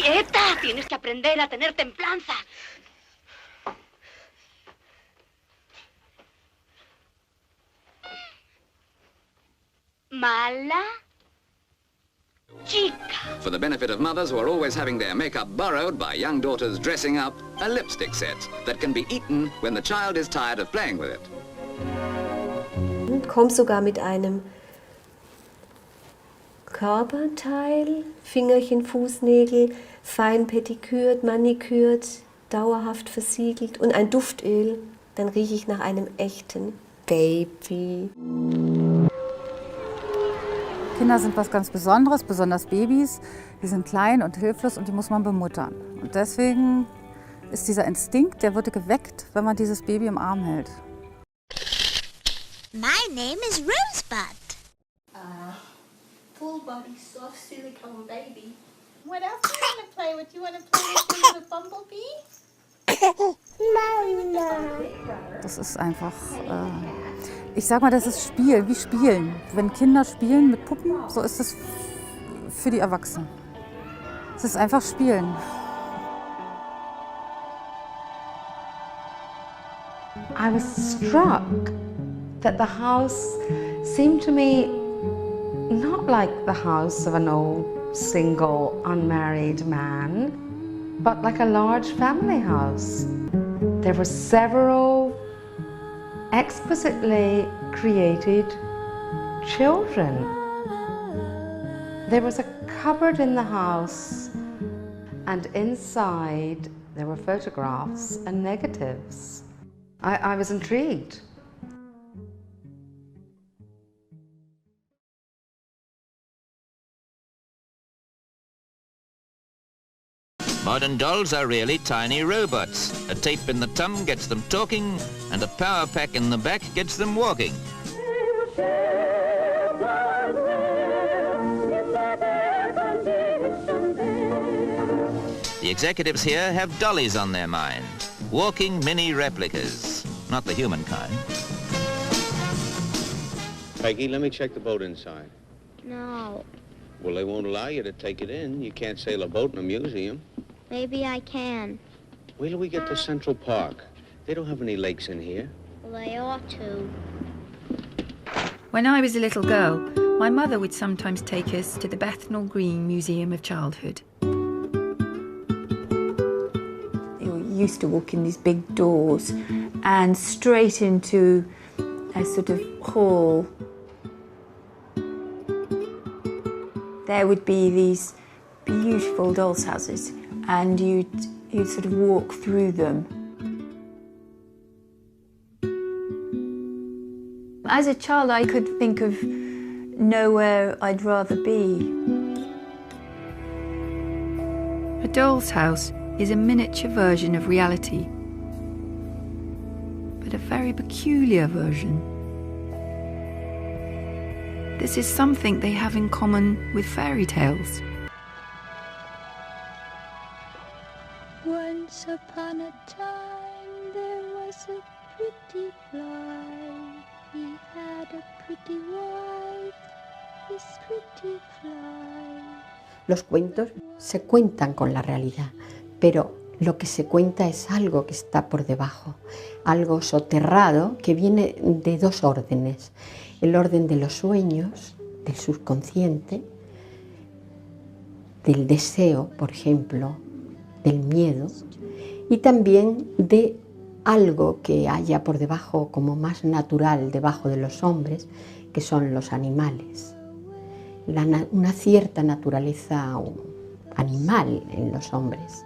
¡Quieta! Tienes que aprender a tener templanza. Mala chica. For the benefit of mothers who are always having their makeup borrowed by young daughters dressing up, a lipstick set that can be eaten when the child is tired of playing with it. Komm sogar mit einem Körperteil, Fingerchen, Fußnägel, fein pedikürt, manikürt, dauerhaft versiegelt und ein Duftöl, dann rieche ich nach einem echten Baby. Kinder sind was ganz Besonderes, besonders Babys. Die sind klein und hilflos und die muss man bemuttern. Und deswegen ist dieser Instinkt, der wird geweckt, wenn man dieses Baby im Arm hält. My name is Rosebud. Full body soft silicone baby. What else do you want to play with? You want to play with your little bumblebee? Das ist einfach, ich sag mal, das ist Spiel, wie Spielen. Wenn Kinder spielen mit Puppen, so ist es für die Erwachsenen. Es ist einfach Spielen. I was struck that the house seemed to me not like the house of an old, single, unmarried man, but like a large family house. There were several exquisitely created children. There was a cupboard in the house, and inside there were photographs and negatives. I was intrigued. Modern dolls are really tiny robots. A tape in the tum gets them talking, and a power pack in the back gets them walking. The executives here have dollies on their mind. Walking mini replicas, not the human kind. Peggy, let me check the boat inside. No, Well, they won't allow you to take it in. You can't sail a boat in a museum. maybe I can. Wait till we get to Central Park. They don't have any lakes in here. Well, they ought to. When I was a little girl, my mother would sometimes take us to the Bethnal Green Museum of Childhood. You used to walk in these big doors and straight into a sort of hall. There would be these beautiful dolls' houses, and you'd sort of walk through them. As a child, I could think of nowhere I'd rather be. A doll's house is a miniature version of reality, but a very peculiar version. This is something they have in common with fairy tales. Once upon a time there was a pretty fly. He had a pretty wife, his pretty fly. Los cuentos se cuentan con la realidad, pero lo que se cuenta es algo que está por debajo, algo soterrado que viene de dos órdenes. El orden de los sueños, del subconsciente, del deseo, por ejemplo, del miedo, y también de algo que haya por debajo como más natural debajo de los hombres, que son los animales. Una cierta naturaleza animal en los hombres.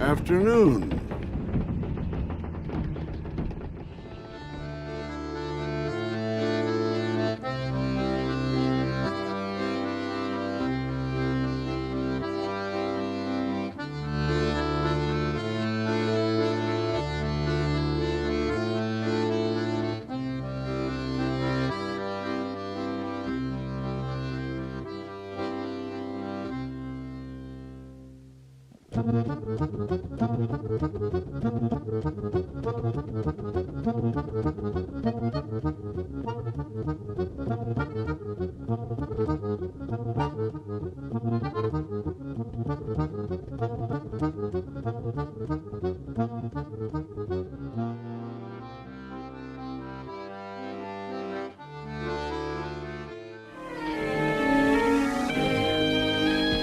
Afternoon.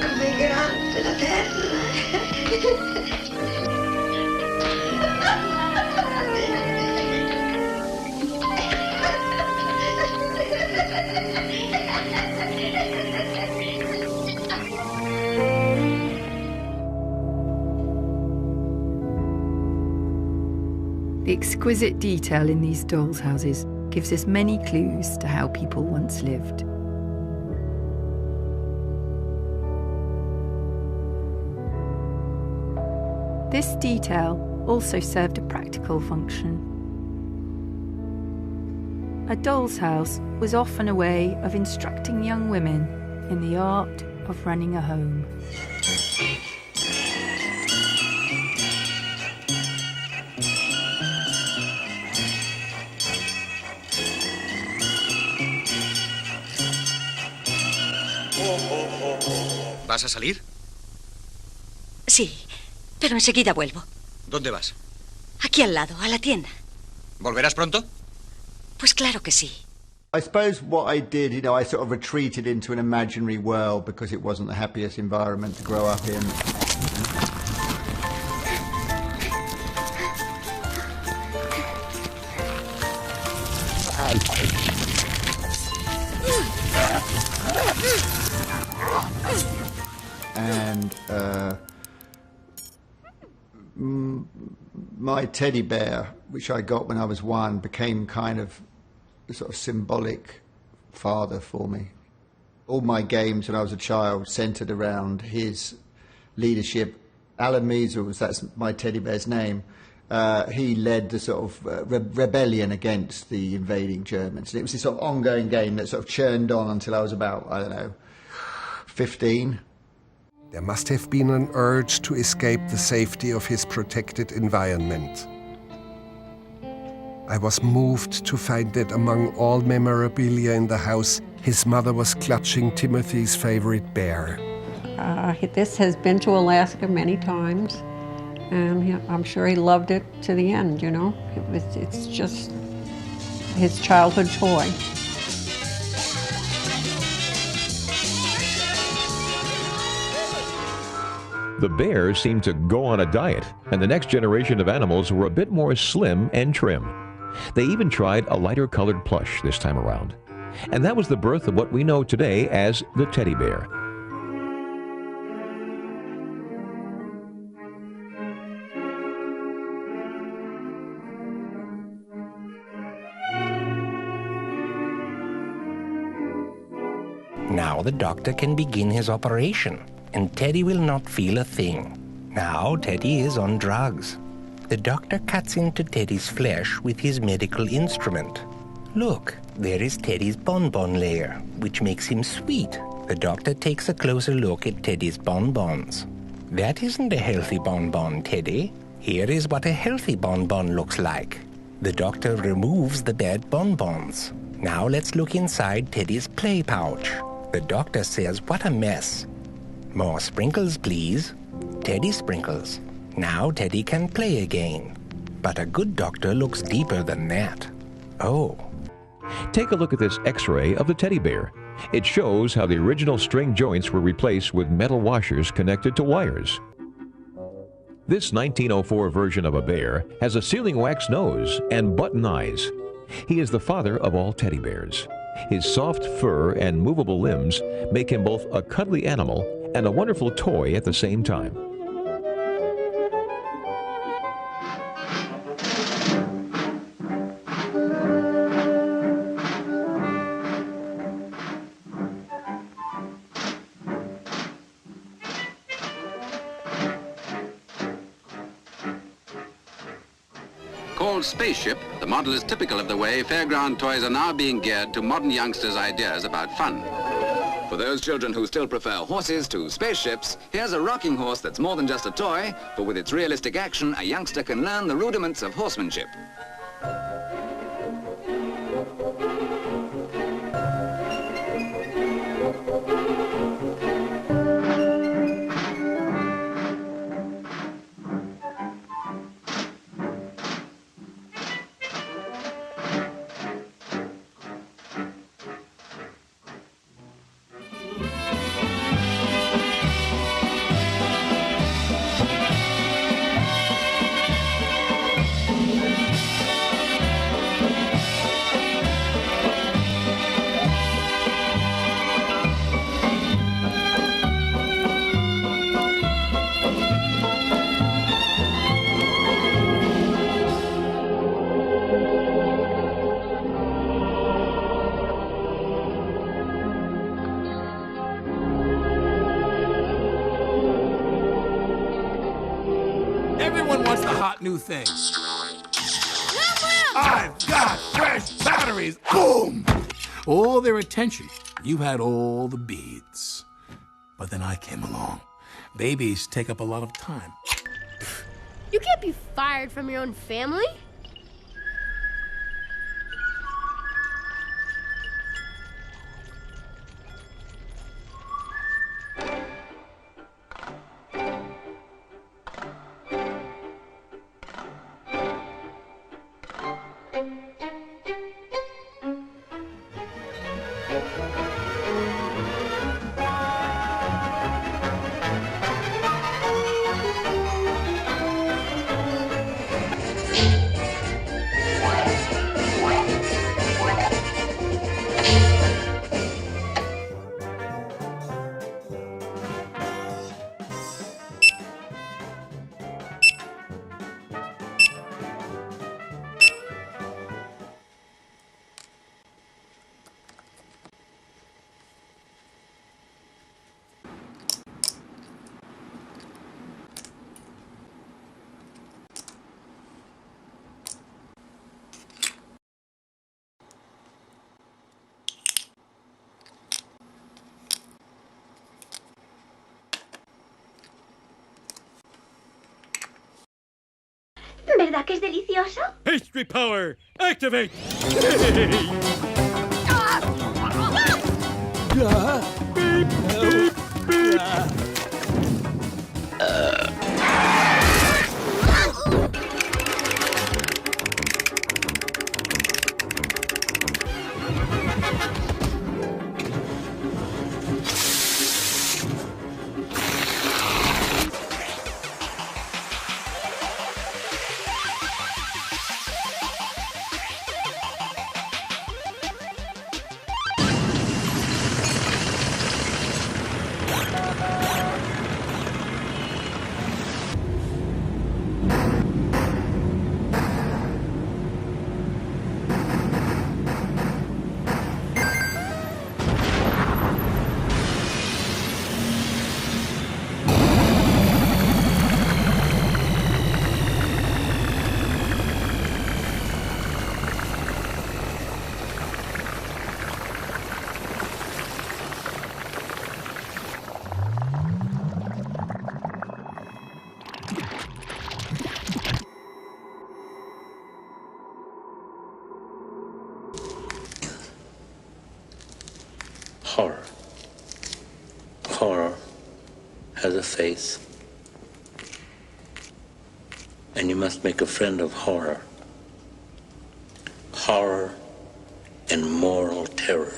Com'è grande la terra. The exquisite detail in these dolls' houses gives us many clues to how people once lived. This detail also served a practical function. A doll's house was often a way of instructing young women in the art of running a home. ¿Vas a salir? Sí, pero enseguida vuelvo. ¿Dónde vas? Aquí al lado, a la tienda. ¿Volverás pronto? Pues claro que sí. I suppose what I did, I sort of retreated into an imaginary world because it wasn't the happiest environment to grow up in. And my teddy bear, which I got when I was 1, became kind of a sort of symbolic father for me. All my games when I was a child centered around his leadership. Alan Measles, that's my teddy bear's name, he led the sort of rebellion against the invading Germans. And it was this sort of ongoing game that sort of churned on until I was about, 15. There must have been an urge to escape the safety of his protected environment. I was moved to find that among all memorabilia in the house, his mother was clutching Timothy's favorite bear. This has been to Alaska many times, and I'm sure he loved it to the end, It's just his childhood toy. The bears seemed to go on a diet, and the next generation of animals were a bit more slim and trim. They even tried a lighter colored plush this time around. And that was the birth of what we know today as the teddy bear. Now the doctor can begin his operation, and Teddy will not feel a thing. Now Teddy is on drugs. The doctor cuts into Teddy's flesh with his medical instrument. Look, there is Teddy's bonbon layer, which makes him sweet. The doctor takes a closer look at Teddy's bonbons. That isn't a healthy bonbon, Teddy. Here is what a healthy bonbon looks like. The doctor removes the bad bonbons. Now let's look inside Teddy's play pouch. The doctor says, what a mess. More sprinkles, please. Teddy sprinkles. Now Teddy can play again. But a good doctor looks deeper than that. Oh. Take a look at this X-ray of the teddy bear. It shows how the original string joints were replaced with metal washers connected to wires. This 1904 version of a bear has a sealing wax nose and button eyes. He is the father of all teddy bears. His soft fur and movable limbs make him both a cuddly animal and a wonderful toy at the same time. Called Spaceship, the model is typical of the way fairground toys are now being geared to modern youngsters' ideas about fun. For those children who still prefer horses to spaceships, here's a rocking horse that's more than just a toy, for with its realistic action, a youngster can learn the rudiments of horsemanship. New thing. I've got fresh batteries. Boom! All their attention. You had all the beads. But then I came along. Babies take up a lot of time. You can't be fired from your own family. ¿Verdad que es delicioso? Pastry power, activate! Beep, beep, beep. has a face. And you must make a friend of horror. Horror and moral terror.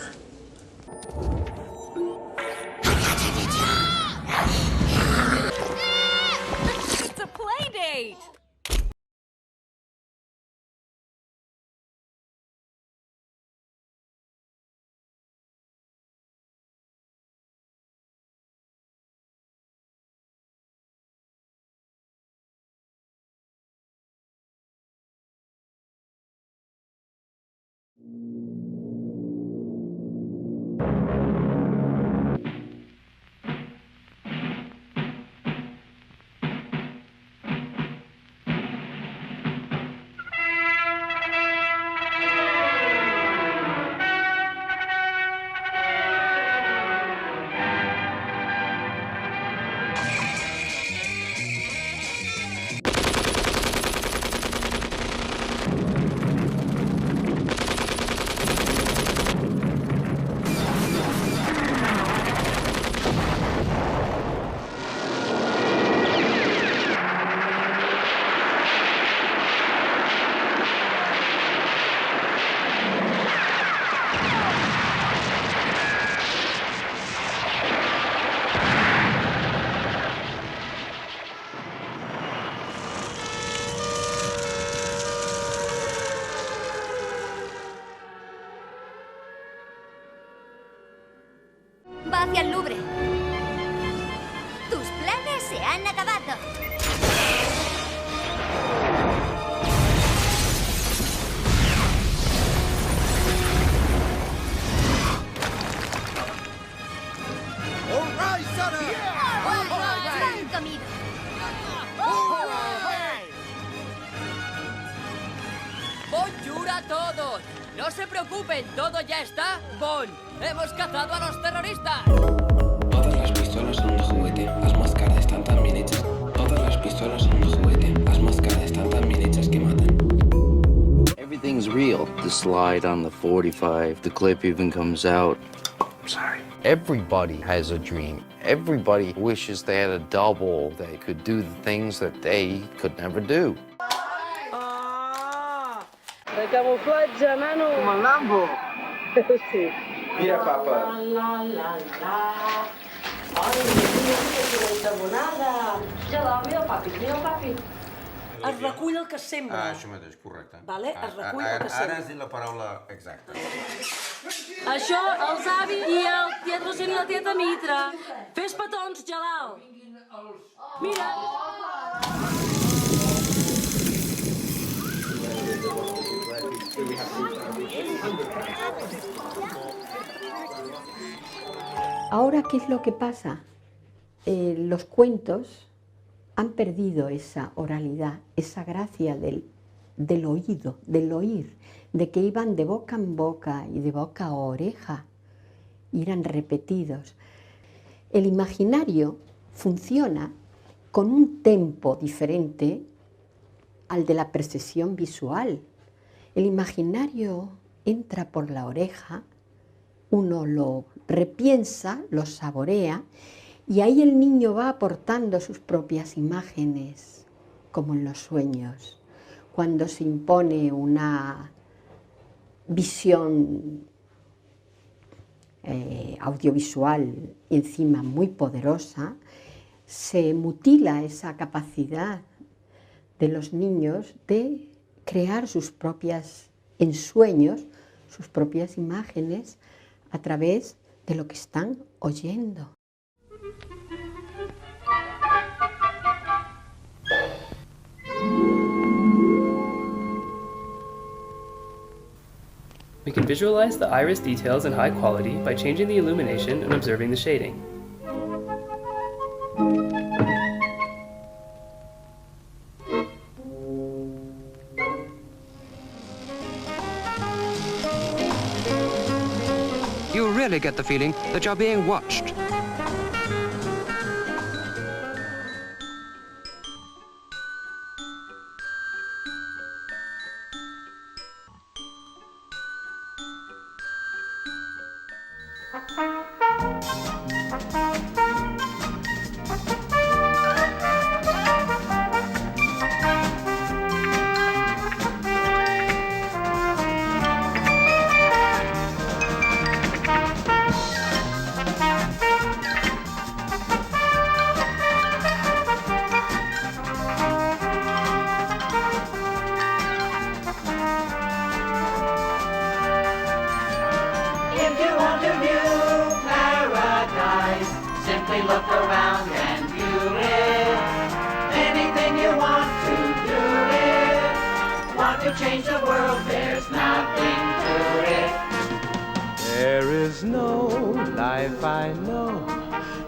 It's a play date! Va hacia el Louvre. Tus planes se han acabado. All right, Sana! Pan comido. Bonjour a todos. No se preocupen, todo ya está. Bon, hemos cazado a los terroristas. Todas las pistolas son de juguete. Las máscaras están tan bien hechas. Todas las pistolas son de juguete. Las máscaras están tan bien hechas que matan. Everything's real. The slide on the 45, the clip even comes out. Sorry. Everybody has a dream. Everybody wishes they had a double that could do the things that they could never do. De camuflatge, nano. Com el Lambo. Sí. Mira, papa. La, la, la. Ai, mira, bonada. Gelau, mira el papi, mira el papi. Es recull el que es sembra. Això mateix, correcte. Vale? Es recull el que sembra. Ara has dit la paraula exacta. Això, els avis i el tiet Rosent i la tieta Mitra. Fes petons, Gelau. Mira. Ahora, ¿qué es lo que pasa? Los cuentos han perdido esa oralidad, esa gracia del oído, del oír, de que iban de boca en boca y de boca a oreja, y eran repetidos. El imaginario funciona con un tempo diferente al de la percepción visual. El imaginario entra por la oreja, uno lo repiensa, lo saborea, y ahí el niño va aportando sus propias imágenes, como en los sueños. Cuando se impone una visión audiovisual encima muy poderosa, se mutila esa capacidad de los niños de crear sus propias ensueños, sus propias imágenes a través de lo que están oyendo. We can visualize the iris details in high quality by changing the illumination and observing the shading. You really get the feeling that you're being watched. Simply look around and view it. Anything you want to do it. Want to change the world, there's nothing to it. There is no life I know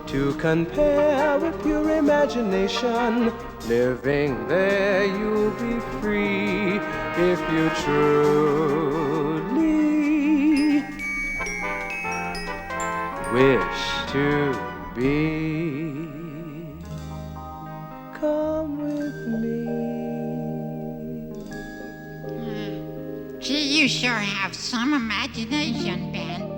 to compare with your imagination. Living there you'll be free if you truly wish to be. Come with me. Gee, you sure have some imagination, Ben.